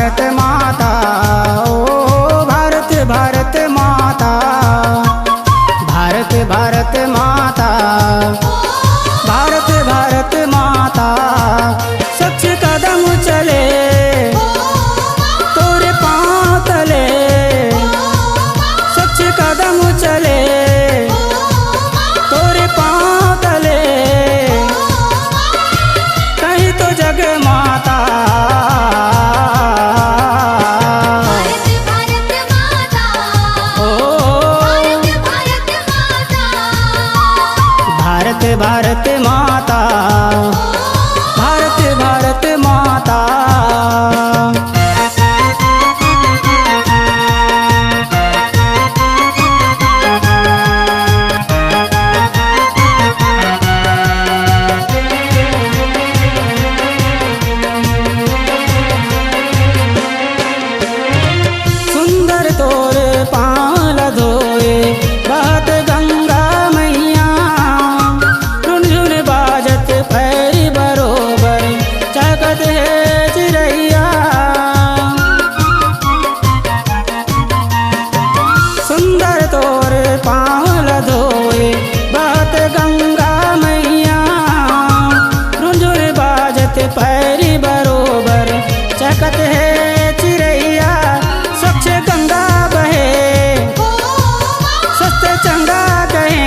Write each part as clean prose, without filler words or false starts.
भारत माता, ओ भारत भारत माता, भारत भारत माता, भारत भारत माता। सच कदम चले तोरे पाँव तले, सच कदम चले तोरे पाँव तले, कहीं तो जग माता। भारत माता, भारत भारत माता। सुंदर तोरे पाँव धोए बहत गंगा मैया, झुनझुन बाजत पैरी बरोबर चहकत है चिड़ैया। सुंदर तोरे पाँव धोए बहत गंगा मैया, झुनझुन बाजत पैरी बरोबर चहकत है चिड़ैया। स्वच्छ गंगा बहे स्वस्थ चंगा कहे,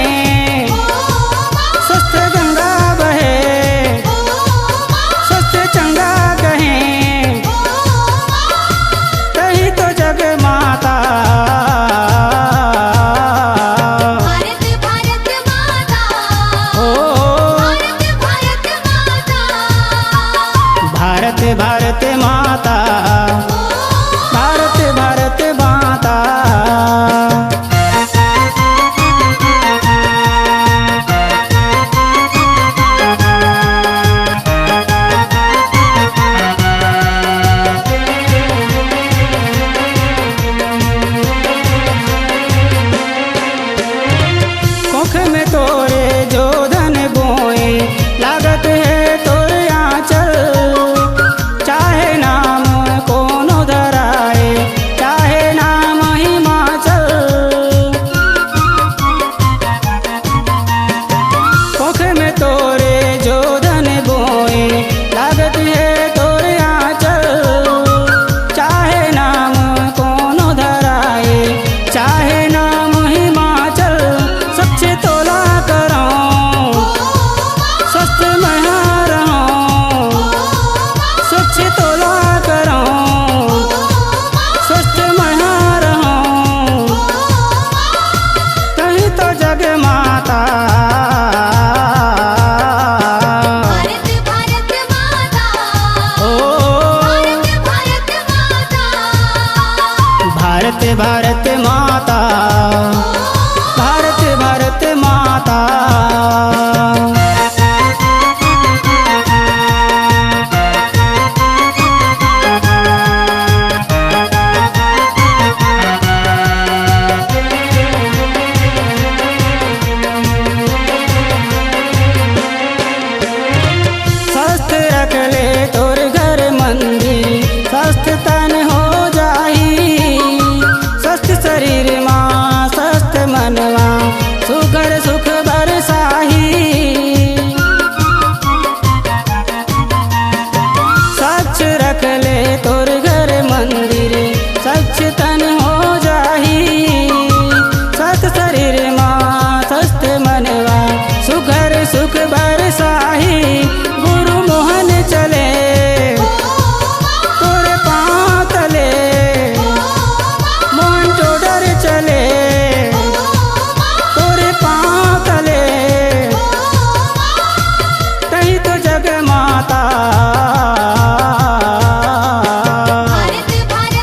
स्वस्थ गंगा बहे स्वस्थ चंगा कहे, कहीं तो जग माता। भारत भारत माता, ओ भारत भारत माता, भारत भारत माता, भारत भारत माता। मुख में तोरे जो धन बोए लागत है तोरे आंचल, चाहे नाम कोनो धराए चाहे नाम हिमाचल। मुख में तोरे जो धन बोए लागत है तोरे आंचल, चाहे नाम कोनो धराए चाहे नाम हिमाचल। स्वच्छ तोला करो स्वस्थ महा रहो, स्वच्छ तोला करो स्वस्थ महा रहो, कहीं तो जग माता। भारत भारत माता, ओ भारत माता, भारत भारत माता, भारत भारत माता। स्वस्थ रख ले तोर घर मंदिर, स्वस्थ तन हो जाही, स्वस्थ शरीर माँ स्वस्थ मनवा सुगर सुख बरसाही। स्वच्छ रख ले तोर घर मंदिर, स्वच्छ तन हो जाही, स्वस्थ शरीर माँ स्वस्थ मनवा सुगर सुख बरसाही। गुरु मोहन चले तोरे पाँव तले, मोहन टोडर चले तोरे पाँव तले, कहीं तो जग माता। भारत भारत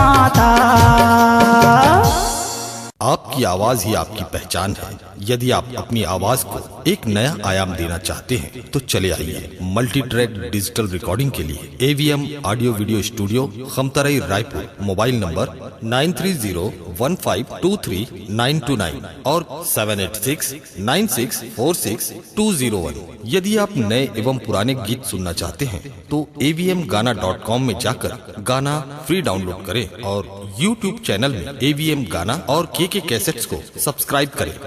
माता। आपकी आवाज ही आपकी पहचान है। यदि आप अपनी आवाज को एक नया आयाम देना चाहते हैं तो चले आइए मल्टी ट्रैक डिजिटल रिकॉर्डिंग के लिए AVM audio video studio, Khamtarai, Raipur. Mobile number 9301523929 और 7869646201। यदि आप नए एवं पुराने गीत सुनना चाहते हैं तो avmgana.com में जाकर गाना फ्री डाउनलोड करें और YouTube चैनल में AVM गाना और KK कैसेट्स को सब्सक्राइब करें।